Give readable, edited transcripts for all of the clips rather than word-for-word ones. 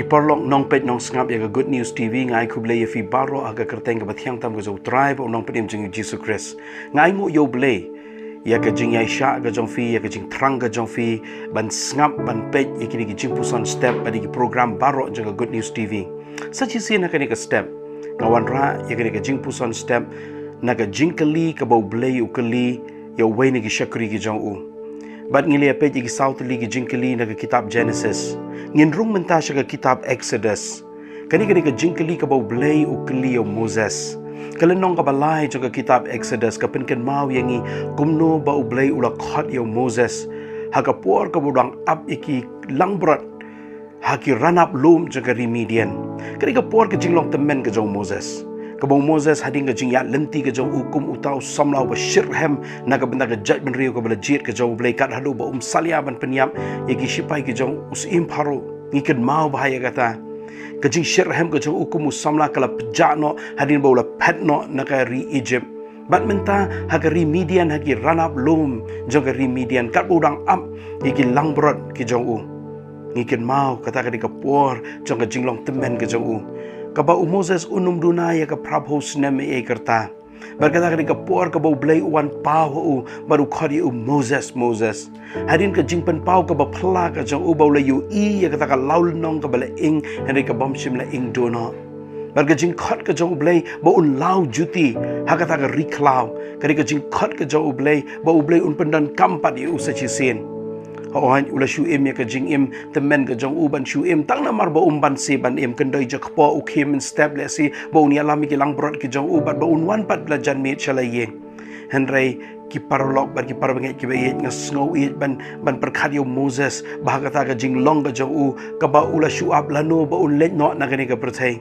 Kiparlok nong pet nong ngap ya Good News TV ngai ku Blei fi baro aga kyrteng ka bathiang tam ka zo tribe nong pet jing U Khrist ngai mu U Blei ya ka Jingiaseng ka jong fi ya ka jingthmu ka jong fi ban ngap ban pet ya kini ki jingpuson step pada ki program baro jong Good News TV sachi sin ka ni ka step ngawan ra ya kini ka jingpuson step na ka jingkali ka bau Blei ukali ya iwei ni ki shakri ki jong u bat ngili apet ki south li ki jingkali na ka kitab Genesis ngin rung menta ka kitab Eksodos kani ka jingkali ka bau Blei ukali ya Moses kalenong ka balai ka kitab Eksodos ka penken mau yangi kumno bau Blei ula khot ya Moses haka por ka budang up iki langbrat haki ranap lum ka remedian kani ka por ka jinglong temen ka jong Moses kabau Moses hading ka jing ya lenti ka jong hukum utau samlau ba shirhem na ka benda ka judgment rio ka balajit ka jong Blei kat hadu ba salia ban penyam yagi sipai ka jong usim paro ngiken mau bahaya kata ka jing shirhem ka jong hukum samla kala pejano hadin ba ula petno na ka ri Egypt bat menta haka remedian haki ranap lum jong ka remedian kat budang am yagi langbrot ki jong u ngiken mau kata ka di ka por jong ka jinglong temen ka jong u kaba Moses unum dunaya ka prabho sneme e kerta berkata ka por ka bau Blei wan pau u baru khodi u Moses hadin ka jingpen pau ka ba phla ka jong u bau le yu i ya kata ka laul nong ka bale ing henry ka bomshim la ing dono berka jing khot ka jong Blei ba un lau juti ha kata ka riklau ka jing khot ka jong Blei ba u Blei un pendan kampat u sachi sin Hoan ula shuim ya ka jingim temen ka jong uban shuim tang namar ba umban si ban im kendai je kpo ukim step le si ba un yalami ki langbrot ki jong ubat ba un wan pat belajan mit chalaye henry ki parlok bar ki parbangai ki bayet nga snow it ban perkhat yo Moses ba kata ka jinglong ka jong u ka ba ula shuap lano ba un let no na ka perthai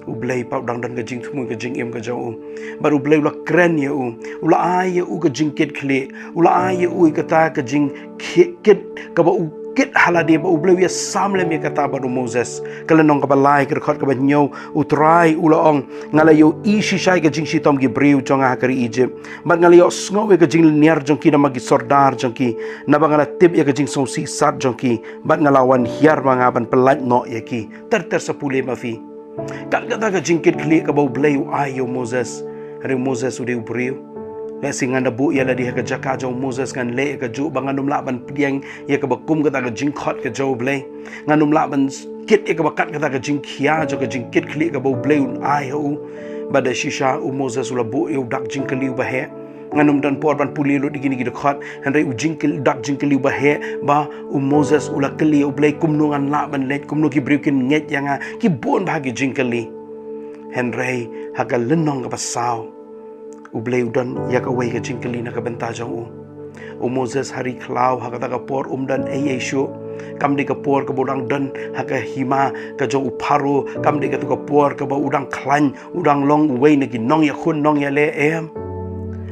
U Blei pau dang dan ka jingthmu ka jingim ka jong u baru Blei ula kren ya u ula ai ya u ka jingkit khle ula ai ya u kata ka jing kit ka ba u kit halade ba U Blei ya samle me kata baru Moses kala nong ka ba lai ka khot ka ba nyo u try ula ong ngala yo i shishai ka jing shitom gi briu jong ha kari Egypt bat ngala yo sngowe ka jing niar jong ki na magi sordar jong ki na ba ngala tip ya ka jing song si sat jong ki bat ngala wan hiar mga ban pelat no ya ki ter sepule mafi kat kata ka jingkit kli ka bau Blei ayo Moses hari Moses udah ubriu le singan da bu ya la di ka jaka jong Moses kan le ka ju banganum la ban piang ya ka bakum kata ka jingkhot ka jo Blei nganum la ban kit ya ka bakat kata ka jingkhia jo ka jingkit kli ka bau Blei ayo bada shisha Moses ula bu eu dak jingkali ba he nganum dan por ban puli lo digini gi dekat henry jingkil dak jingkali ba he ba Moses ula kli U Blei kumno ngan la ban let kumno ki briukin nget yang ki bon bagi jingkali henry haga lenong ka pasau U Blei udan ya ka wei ka jingkali na ka benta jong u Moses hari klau haga ka por dan Yeshu kam de ka por ka bodang dan haga hima ka jong uparo kam de ka por ka ba udang klan udang long wei na gi nong ya khun nong ya le em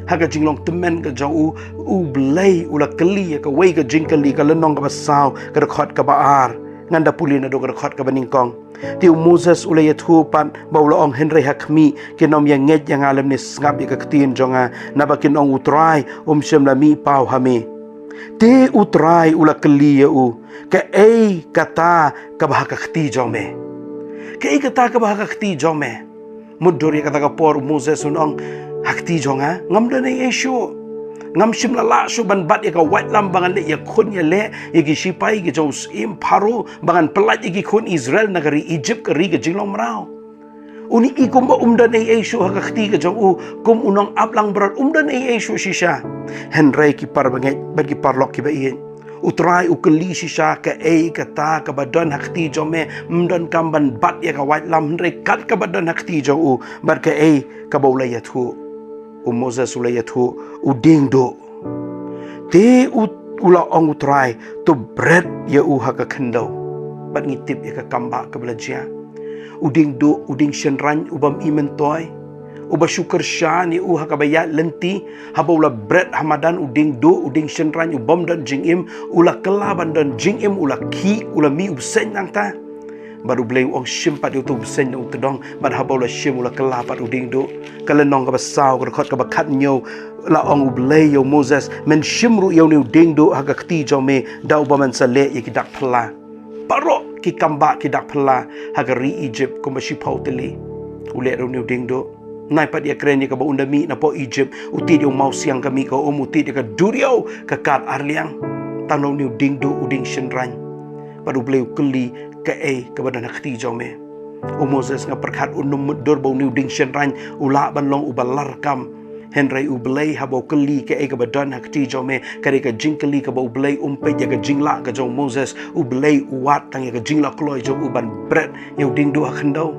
haga jinglong temen ka jong U Blei ula kali ya ka wei ka jingkali ka lenong ka pasau ka khot ka baar nganda puli na do ka khot ka baningkong ti Moses ula ya thu pan ba ula ong henry hakmi kinom ya nget yang alam ni ngap ya ka Ktien jonga na bakin ong utrai shem la mi pau hami te utrai ula kali ya u ka ei kata ka ba ka Kti jome ka ei kata ka ba ka Kti jome mudur ya kata ka por Moses unong hakti jonga ngam dan Yeshu ngam shim la la shu ban bat ya ka wanlam bangan le ya khun ya le ya gi sipai gi jos im paro bangan pelat ya gi khun Israel nagari Egypt ka ri ga jinglong marau uni ikum ba dan Yeshu ha hakti ga jong kum unong aplang berat dan Yeshu shisha henry ki par bangai bagi parlok ki ba ien utrai ukeli shisha ka ei kata ka badan hakti jome mdan kamban bat ya ka wanlam henry kat ka badan hakti jong bar ka ei ka baula ya thu Moses ula ya thu uding do te ula ong utrai to bread ya ha ka khendau bat ngitip ya ka kamba ka belajia uding do uding shenran ubam imentoy uba syukur syani ha ka baya lenti haba ula bread hamadan uding do uding shenran ubam dan jingim ula kelaban dan jingim ula ki ula mi ubsen nangta baru Blei ong shimpat itu sen ong tedong bad habau la shim ula kelapat uding do kalenong ka basau ka khot ka bakat nyo la ong Blei yo Moses men shimru yo ni uding do ha ka Kti jome dau ba man sa le ikidak pla paro ki kamba ki dak phala hagari Egypt kumba shipau teli ule ro new dingdo nai pat dia kren ka ba undami na po Egypt uti dia mau siang kami ka uti dia ka durio ka kat arliang tano new dingdo uding shenran padu bleu keli ka ka badana khti jome Moses nga perkhat unum dor bau new ding shenran ula ban long ubalar kam Henry U Blei habo keli ka badan hakti jome kare ka jingkeli ka U Blei umpe ya ka jingla ka jong Moses U Blei uwat tang ya ka jingla kloi jong uban bread ya ding dua khendau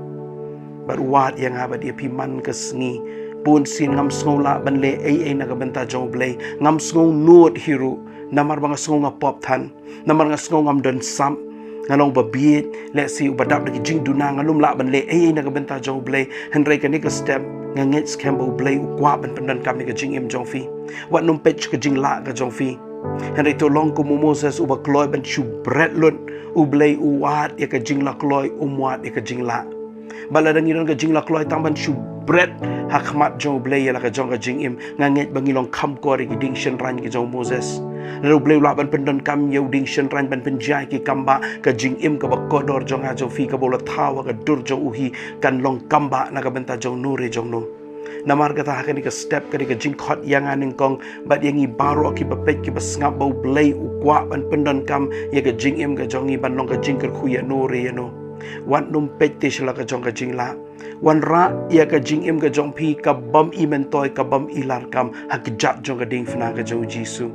bar uwat yang haba dia piman ka sngi pun sin ngam sngola ban le na ka benta jong Blei ngam sngo nuot hiru namar bang sngo nga pop than namar nga sngo ngam dan sam ngalong babiet let's see ubadap lagi jing duna ngalum la ban le na ka benta jong Blei Henry ka ni ka step ngangit skembo Blei ukwa ban pendan kami ka jingim jong fi wat num pech ka jingla ka jong fi Henry tolong ko Moses uba kloi ban shu bread lun U Blei uwat ya ka jingla kloi umwat ya ka jingla bala dang iron ka jingla kloi tamban shu bread hakmat jong Blei ya la ka jong ka jingim ngangit bangilong kam ko ri ding shen ran ki jong Moses Lalu Blei la ban pendan kam ya ding shen ran ban penjai ki kamba ka jingim ka bakodor jong ha jong fi ka bola tawa ka dur jong uhi kan long kamba na ka benta jong nure jong no namar kata hakani ka step ka jingkhot yang aning kong bat yang i baro ki bapet ki basngap bau Blei ukwa ban pendan kam ya ka jingim ka jong i ban long ka jingker khuya nure ya no wan num pet te shla ka jong ka jingla wan ra ya ka jingim ka jong pi ka bam i mentoy ka bam ilar kam hakjat jong ka ding fna ka jong Jisu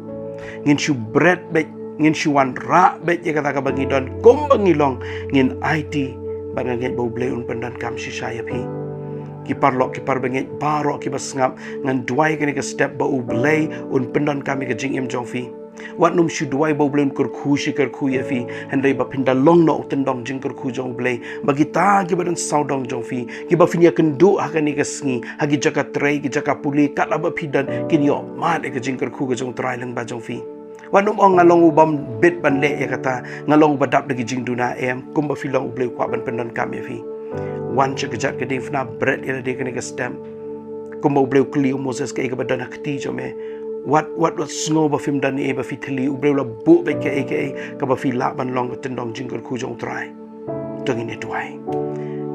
ngin shu bread bet ngin shu wan ra bet ya kata ka bangidon kom bangilong ngin IT banganget bau Blei un pendan kam si saya pi ki parlok ki parbanget baro ki basngap ngan duai kini ka step bau Blei un pendan kami ka jingim jong fi wat num shu duai bau Blei un kurkhu shi kurkhu ya fi hendai ba pinda long no tendong jing kurkhu jong Blei bagi ta ki badan saudong jong fi ki ba finia kendu hakani ka sngi hagi jaka trei ki jaka puli kat la ba pidan kini yo mat ka jing kurkhu ka jong trai lang ba jong fi wanum ong ngalong ubam bit ban le ya kata ngalong badap lagi jing duna kumba filong U Blei kwa ban pendan kami fi wan chakajat ka ding fna bread ila de kani ka stem kumba U Blei kli Moses ka badan hakti jome what snow ba film dan ba fitli U Blei la bu be ka ba fi la ban long tendong jing ku jong trai tengin ni tuai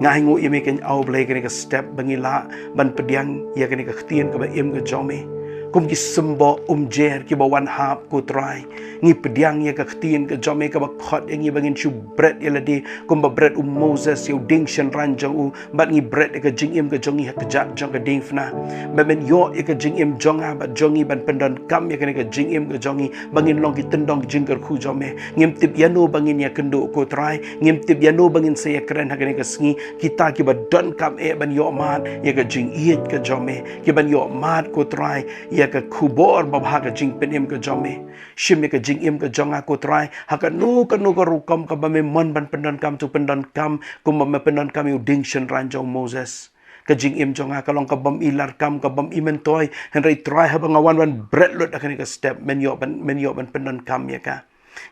ngai ngo ime kan au Blei kani ka step bangila ban pediang ya kani ka ktien ka ba ka jome kum ki sembo jer ki bawan hap ku try ngi pediang ya ka ktien ka jome ka ba khot ngi bangin chu bread ya ladi kum ba bread Moses yo ding shen ran jong u bat ngi bread ka jingim ka jongi ka jak jong ka ding fna ba men yo ka jingim jong ha ba jongi ban pendan kam ya ka jingim ka jongi bangin long ki tendong jing ka khu jome ngim tip ya no bangin ya kendo ku try ngim tip ya no bangin se ya kren ha ka sngi kita ki ba don kam ban yo mat ya ka jing iet ka jome ki ban yo mat ku try ya ka kubor babha ka jing penim ka jome shim ka jing im ka jonga ko try ha ka nu ka rukam ka ba me mon ban pendan kam tu pendan kam kum ba pendan kam yu ding shen ran jong Moses ka jing im jonga ka long ka bam ilar kam ka bam imentoy henry try ha ba ngawan ban bread lot ka step men yo ban pendan kam ya ka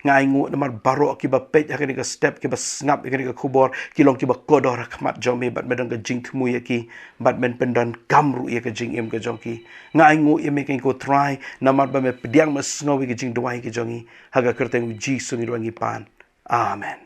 ngai ngu namar baro ki ba pet ha ka step ki ba snap ka kubor ki long ki ba kodor khmat jome bat medang ka jingthmu ya ki bat men pendan kam ru ya ka jing im ka jong ki ngai ngu ya me ko try namar ba me pediang mas ngawi ki jing duai ki jongi ha ka kyrteng U Jisu ngi pan amen.